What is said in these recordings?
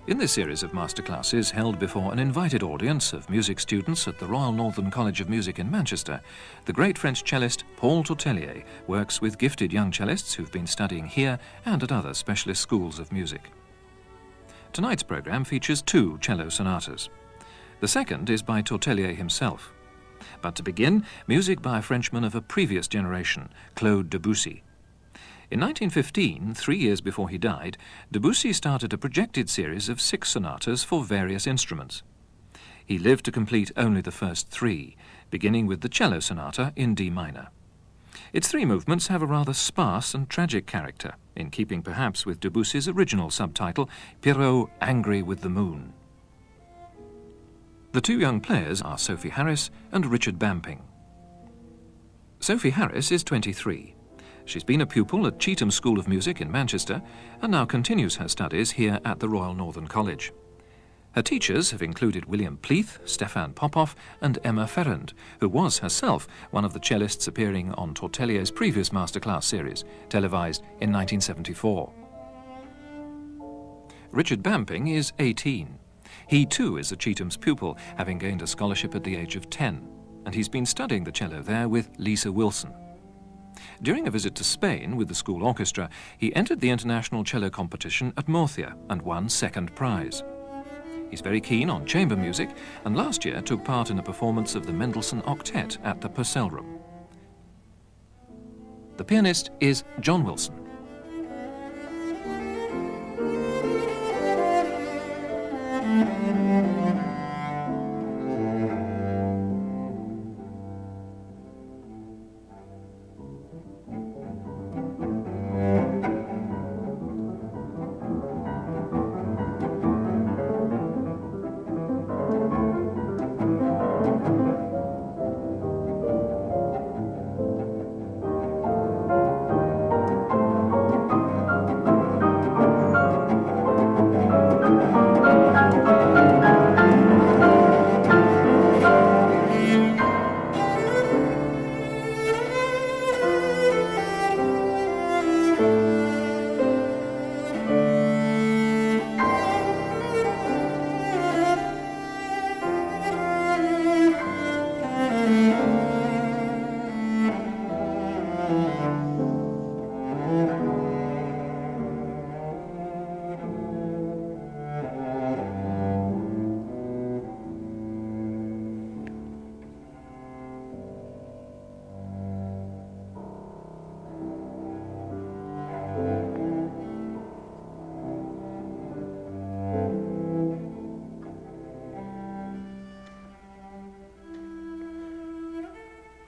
In this series of masterclasses held before an invited audience of music students at the Royal Northern College of Music in Manchester, the great French cellist Paul Tortelier works with gifted young cellists who've been studying here and at other specialist schools of music. Tonight's programme features 2 cello sonatas. The second is by Tortelier himself. But to begin, music by a Frenchman of a previous generation, Claude Debussy. In 1915, 3 years before he died, Debussy started a projected series of 6 sonatas for various instruments. He lived to complete only the first 3, beginning with the cello sonata in D minor. Its 3 movements have a rather sparse and tragic character, in keeping perhaps with Debussy's original subtitle, Pierrot Angry with the Moon. The 2 young players are Sophie Harris and Richard Bamping. Sophie Harris is 23. She's been a pupil at Cheetham School of Music in Manchester and now continues her studies here at the Royal Northern College. Her teachers have included William Pleath, Stefan Popov and Emma Ferrand, who was herself one of the cellists appearing on Tortelier's previous masterclass series, televised in 1974. Richard Bamping is 18. He too is a Cheetham's pupil, having gained a scholarship at the age of 10, and he's been studying the cello there with Lisa Wilson. During a visit to Spain with the school orchestra, he entered the international cello competition at Murcia and won 2nd prize. He's very keen on chamber music and last year took part in a performance of the Mendelssohn Octet at the Purcell Room. The pianist is John Wilson.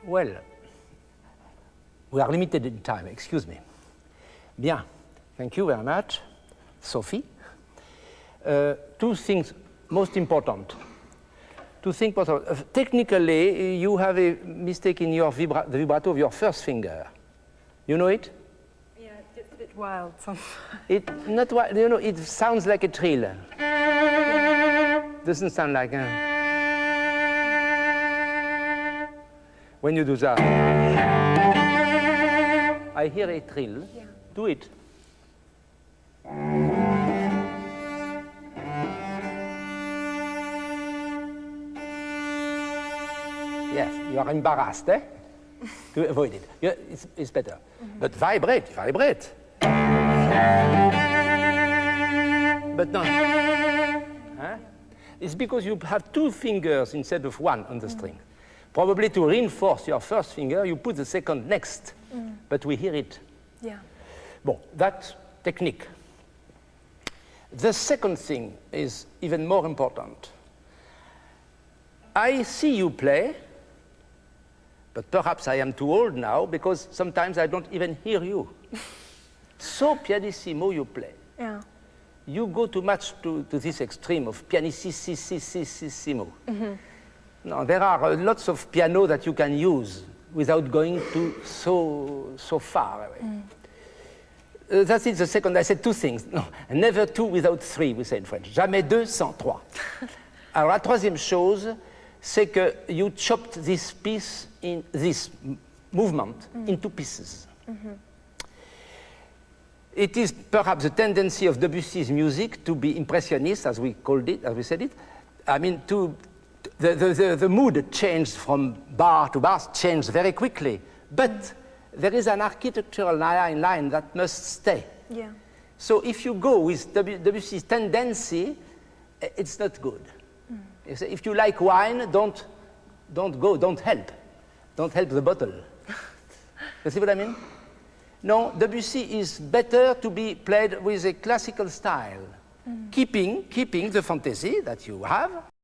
Well, we are limited in time, excuse me. Bien, thank you very much, Sophie. 2 things most important. 2 things important. Technically, you have a mistake in your the vibrato of your first finger. You know it? Yeah, it's a bit wild sometimes. It not wild, you know, it sounds like a trill. Doesn't sound like a... When you do that, I hear a trill. Yeah. Do it. Yes, you are embarrassed, eh? To avoid it. Yeah, it's better. But vibrate. But no. Huh? It's because you have 2 fingers instead of 1 on the string. Probably to reinforce your first finger, you put the second next, but we hear it. Yeah. Bon, that's technique. The second thing is even more important. I see you play, but perhaps I am too old now because sometimes I don't even hear you. So pianissimo you play. Yeah. You go too much to this extreme of pianissimo. No, there are lots of piano that you can use without going to so far away. That's it, the second. I said 2 things. No, never 2 without 3, we say in French. Jamais 2 sans 3. Alors la troisième chose, c'est que you chopped this piece in this movement into pieces. It is perhaps the tendency of Debussy's music to be impressionist, as we called it, as we said it. I mean, the mood changed from bar to bar, changed very quickly. But there is an architectural line that must stay. Yeah. So if you go with Debussy's tendency, it's not good. If you like wine, don't help. Don't help the bottle. You see what I mean? No, Debussy is better to be played with a classical style, keeping the fantasy that you have,